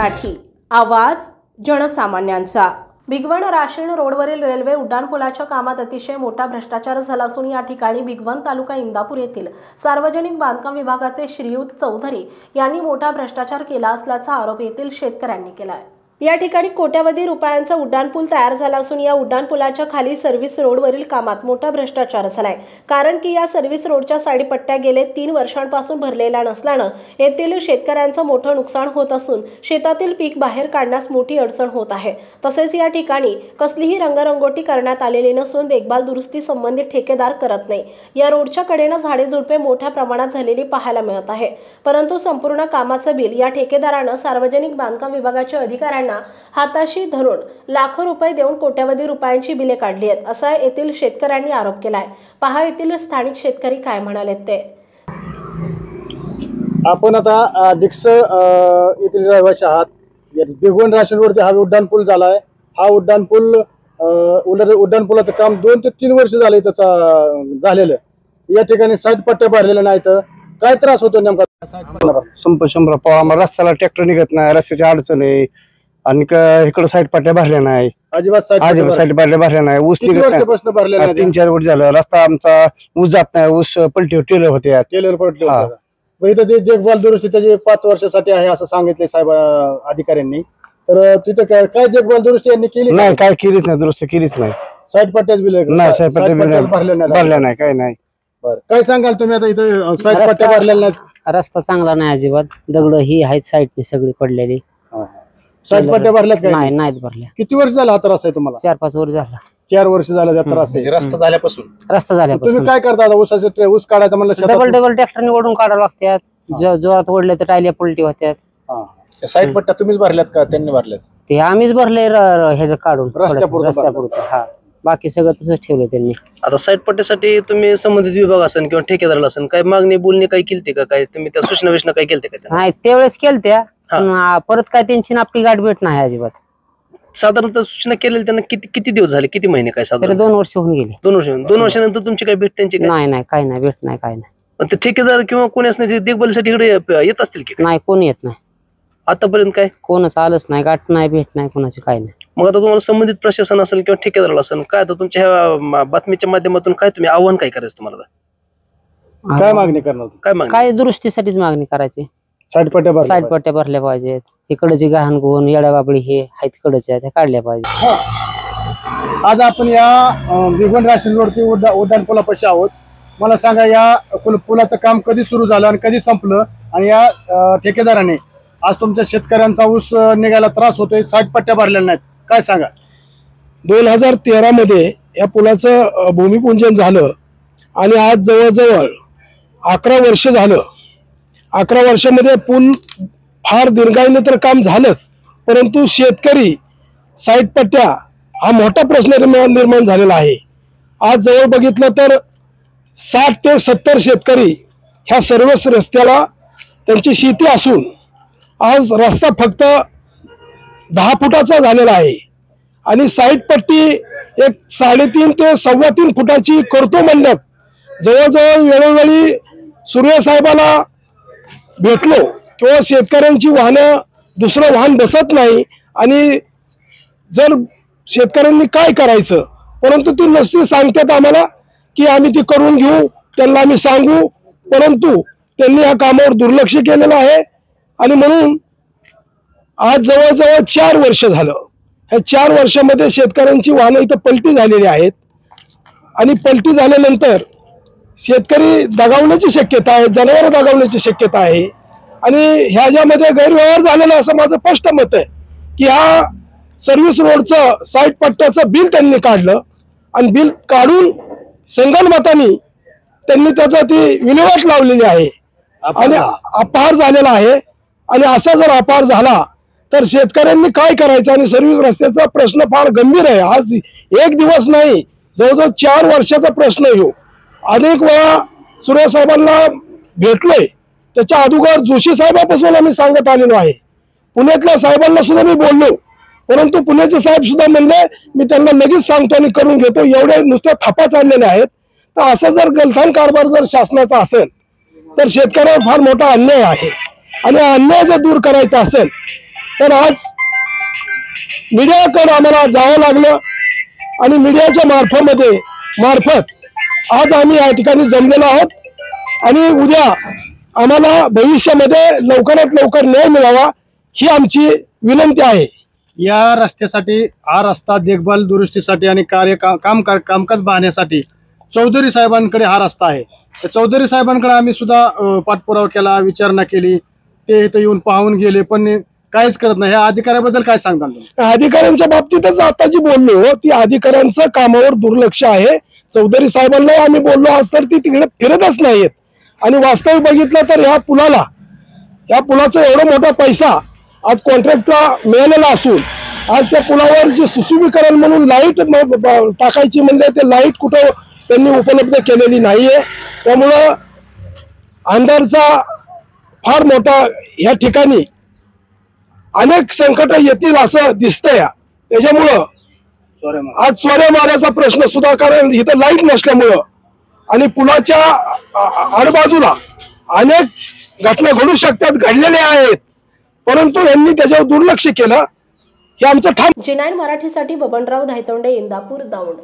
मराठी, आवाज जनसामान्यांचा। भिगवण राशीन रोडवरील रेल्वे उड्डाणपुलाच्या कामात अतिशय मोठा भ्रष्टाचार झाला असून या ठिकाणी भिगवण तालुका इंदापूर येथील सार्वजनिक बांधकाम विभागाचे श्रीयुत चौधरी यांनी मोठा भ्रष्टाचार केला असल्याचा आरोप येथील शेतकऱ्यांनी केला आहे। या ठिकाणी कोट्यावधी रुपयांचा उड्डाणपूल तयार झाला असून या उड्डाणपुलाच्या खाली सर्व्हिस रोडवरील कामात मोठा भ्रष्टाचार झालाय। कारण की या सर्व्हिस रोडच्या साइड पट्ट्या गेले 3 वर्षांपासून भरलेल्या नसल्यानं येथील शेतकऱ्यांचं मोठं नुकसान होत असून शेतातील पीक बाहेर काढण्यास मोठी अडचण होत आहे। तसेच या ठिकाणी कसलीही रंगरंगोटी करण्यात आलेली नसून देखभाल दुरुस्ती संबंधित ठेकेदार करत नाही। या रोडच्या कडेनं झाडे झुडपे मोठ्या प्रमाणात झालेली पाहायला मिळत आहे, परंतु संपूर्ण कामाचं बिल या ठेकेदारानं सार्वजनिक बांधकाम विभागाच्या अधिकाऱ्यांना हाताशी धरून लाखो रुपये देऊन कोट्यावधी रुपयांची बिले काढली आहेत, असा येथील शेतकऱ्यांनी आरोप केलाय। पहा येथील स्थानिक शेतकरी काय म्हणालेत ते। आपण आता डिक्स येथील रहिवासी आहात। भिगवण राशीन रोडचे हा उड्डाणपूल झाला आहे। हा उड्डाणपुलाचं काम 2 ते 3 वर्ष झाले त्याचा झालेलं। या ठिकाणी साईड पट्ट्या भरलेल्या नाहीत। काय त्रास होतो नेमका? शंभर आम्हाला रस्त्याला ट्रॅक्टर निघत नाही, रस्त्याची अडचण आहे आणि इकडे साईड पट्ट्या भरल्या नाही, अजिबात साईड पट्ट्या भरल्या नाही। ऊस निघत नाही, 3-4 वर्ष झालं रस्ता आमचा ऊस जात नाही। ऊस पलटी टेलर होते, इथं देखभाल दुरुस्ती त्याची 5 वर्षासाठी आहे असं सांगितले साहेब अधिकाऱ्यांनी। तर तिथे काय देखभाल दुरुस्ती यांनी केली नाही? काय केलीच नाही, दुरुस्ती केलीच नाही। साईड पट्ट्याच बिल नाही, साईड पट्ट्या भरल्या नाही, काय नाही। बरं, काय सांगाल तुम्ही आता इथं साईड पट्ट्या भरलेल्या नाहीत? रस्ता चांगला नाही अजिबात, दगड ही आहेत साईडने सगळी पडलेली। साईड पट्ट्या भरल्यात काय? नाही, नाहीत भरल्या। किती वर्ष झालं हा त्रास आहे तुम्हाला? 4-5 वर्ष झाला। 4 वर्ष झालं त्या त्रास आहे रस्ता झाल्यापासून तुम्ही काय करता आता? ऊस काढायचा म्हणलं डबल ट्रॅक्टरने ओढून काढावं लागतात, जोरात ओढले तर टायल्या पलटी होत्यात। साईड पट्ट्या तुम्हीच भरल्यात का त्यांनी भरल्यात? ते आम्हीच भरले ह्याचं काढून रस्त्यापुरतं। हा, बाकी सगळं तसंच ठेवलं त्यांनी। आता साईड पट्ट्यासाठी तुम्ही संबंधित विभाग असेल किंवा ठेकेदाराला असेल काय मागणी बोलणी काही केलते का? काय तुम्ही त्या सूचना विषय काही केलते का? नाही, त्यावेळेस केलत्या, परत काय त्यांची आपली गाठ भेट नाही अजिबात। साधारणतः सूचना केलेली त्यांना किती दिवस झाले, किती महिने काय? साधारण 2 वर्ष होऊन गेले। 2 वर्षानंतर तुमची काय भेट त्यांची? नाही, काय नाही, भेट नाही, काय नाही। ते ठेकेदार किंवा कोणी असं नाही देखभालीसाठी इकडे येत असतील की? नाही, कोणी येत नाही आतापर्यंत। काय कोणच आलंच नाही, गाठ नाही, भेट नाही कोणाची, काय नाही। मग आता तुम्हाला संबंधित प्रशासन असेल किंवा ठेकेदाराला असेल काय आता तुमच्या ह्या बातमीच्या माध्यमातून काय तुम्ही आव्हान काय करायचं तुम्हाला? काय मागणी करणार? काय दुरुस्तीसाठीच मागणी करायची। साईड पट्ट्या भरल्या पाहिजेत, इकडची गहाण गुण येड्या बाबळी हे आहेत तिकडच्या त्या काढल्या पाहिजे। आज आपण या भिगवण राशीन रोडची उड्डाणपुलापाशी आहोत। मला सांगा, या पुलाचं काम कधी सुरू झालं आणि कधी संपलं, आणि या ठेकेदाराने आज तुमच्या शेतकऱ्यांचा ऊस निघायला त्रास होतोय, साईड पट्ट्या भरलेल्या नाहीत, काय सांगा? 2013 मध्ये या पुलाचं भूमिपूजन झालं आणि आज जवळजवळ 11 वर्ष झालं। 11 वर्षामध्ये पूल फार दीर्घाईने तर काम झालंच, परंतु शेतकरी साईड पट्ट्या हा मोठा प्रश्न निर्माण झालेला आहे। आज जवळ बघितलं तर 60 ते 70 शेतकरी ह्या सर्वच रस्त्याला त्यांची शेती असून आज रस्ता फक्त 10 फुटाचा झालेला आहे आणि साईड पट्टी एक 3.5 ते 3.25 फुटाची करतो म्हणण्यात जवळजवळ वेळोवेळी सूर्यसाहेबाला भेटलो किंवा शेतकऱ्यांची वाहनं दुसरं वाहन बसत नाही आणि जर शेतकऱ्यांनी काय करायचं, परंतु ती नुसती सांगतात आम्हाला की आम्ही ती करून घेऊ, त्यांना आम्ही सांगू, परंतु त्यांनी या कामावर दुर्लक्ष केलेलं आहे। आणि म्हणून आज जवळजवळ 4 वर्ष झालं। ह्या 4 वर्षामध्ये शेतकऱ्यांची वाहनं इथं पलटी झालेली आहेत आणि पलटी झाल्यानंतर शेतकरी दगावण्याची शक्यता आहे, जनावर दगावण्याची शक्यता आहे आणि ह्याच्यामध्ये गैरव्यवहार झालेला असं माझं स्पष्ट मत आहे की ह्या सर्व्हिस रोडचं साईड पट्ट्याचं बिल त्यांनी काढलं आणि बिल काढून संगनमताने त्यांनी त्याचा ती विल्हेवाट लावलेली आहे आणि अपहार झालेला आहे। आणि असा जर अपहार झाला तर शेतकऱ्यांनी काय करायचं? आणि सर्व्हिस रस्त्याचा प्रश्न फार गंभीर आहे। आज एक दिवस नाही, जवळजवळ 4 वर्षाचा प्रश्न येऊ। अनेक वेळा सूर्यसाहेबांना भेटलोय, त्याच्या अगोदर जोशी साहेबापासून आम्ही सांगत आलेलो आहे। पुण्यातल्या साहेबांना सुद्धा मी बोललो, परंतु पुण्याचे साहेब सुद्धा म्हणले मी त्यांना लगेच सांगतो आणि करून घेतो, एवढे नुसत्या थापा चाललेले आहेत। तर असा जर गलथान कारभार जर शासनाचा असेल तर शेतकऱ्यावर फार मोठा अन्याय आहे आणि अन्याय जर दूर करायचा असेल तर आज मीडियाकडे आम्हाला जावं लागलं आणि मीडियाच्या मार्फत आज आम्ही या ठिकाणी जमलेलो आहोत आणि उद्या आम्हाला भविष्यामध्ये लवकरात लवकर न्याय मिळावा ही आमची विनंती आहे। या रस्त्यासाठी हा रस्ता देखभाल दुरुस्तीसाठी आणि कामकाज पाहण्यासाठी चौधरी साहेबांकडे हा रस्ता आहे। तर चौधरी साहेबांकडे आम्ही सुद्धा पाठपुरावा केला, विचारणा केली, ते इथं येऊन पाहून गेले पण काहीच करत नाही। ह्या अधिकाऱ्याबद्दल काय सांगता तुम्ही? अधिकाऱ्यांच्या बाबतीतच आता जी बोललो ती अधिकाऱ्यांचं कामावर दुर्लक्ष आहे। चौधरी साहेबांना आम्ही बोललो आज तर ती तिकडे फिरतच नाहीयेत आणि वास्तविक बघितलं तर या पुलाचा एवढा मोठा पैसा आज कॉन्ट्रॅक्टला मिळालेला असून आज त्या पुलावर जे सुशोभीकरण म्हणून लाईट टाकायची म्हणजे ते लाईट कुठं त्यांनी उपलब्ध केलेली नाहीये। त्यामुळं अंधारचा फार मोठा या ठिकाणी अनेक संकट येतील असं दिसतंय। त्याच्यामुळं आज चोऱ्या माऱ्याचा प्रश्न सुद्धा, कारण इथं लाईट नसल्यामुळं आणि पुलाच्या आडबाजूला अनेक घटना घडू शकतात, घडलेल्या आहेत, परंतु यांनी त्याच्यावर दुर्लक्ष केलं हे आमचं ठाम। G9 मराठीसाठी बबनराव धायतोंडे, इंदापूर, दौंड।